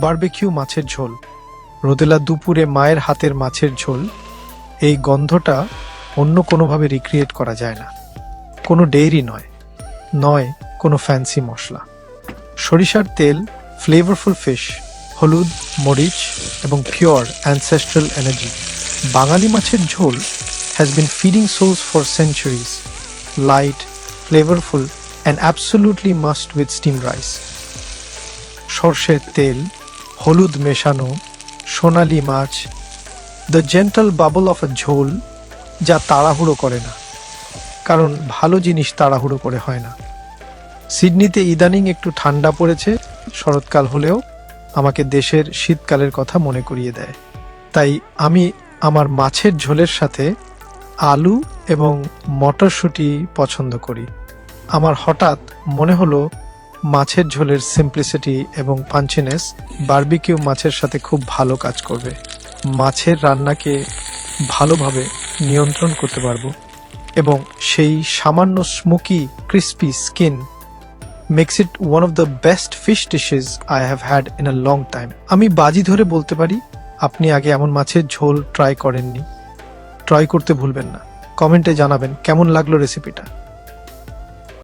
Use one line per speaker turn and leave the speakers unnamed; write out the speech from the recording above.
Barbecue মাছের ঝোল, রোদেলা দুপুরে মায়ের হাতের মাছের ঝোল। এই গন্ধটা অন্য কোনোভাবে রিক্রিয়েট করা যায় না। কোনো ডেইরি নয় কোনো ফ্যান্সি মশলা। সরিষার তেল, ফ্লেভারফুল ফিশ, হলুদ, মরিচ এবং পিওর অ্যানসেস্ট্রাল এনার্জি। বাঙালি মাছের ঝোল has been feeding souls for centuries. Light, flavorful and absolutely must with steamed rice. সরষের তেল, হলুদ মেশানো, সোনালি মাছ, the gentle bubble of a jhol, যা তাড়াহুড়ো করে না, কারণ ভালো জিনিস তাড়াহুড়ো করে হয় না। সিডনিতে ইদানিং একটু ঠান্ডা পড়েছে, শরৎকাল হলেও আমাকে দেশের শীতকালের কথা মনে করিয়ে দেয়। তাই আমি আমার মাছের ঝোলের সাথে আলু এবং মটরশুঁটি পছন্দ করি। আমার হঠাৎ মনে হলো মাছের ঝোলের সিম্পলিসিটি এবং পাঞ্চিনেস বারবিকিউ মাছের সাথে খুব ভালো কাজ করবে। মাছের রান্নাকে ভালোভাবে নিয়ন্ত্রণ করতে পারবো এবং সেই সামান্য smoky crispy skin makes it one of the best fish dishes I have had in a long time. আমি বাজি ধরে বলতে পারি আপনি আগে এমন মাছের ঝোল ট্রাই করেননি। ট্রাই করতে ভুলবেন না। কমেন্টে জানাবেন কেমন লাগলো রেসিপিটা।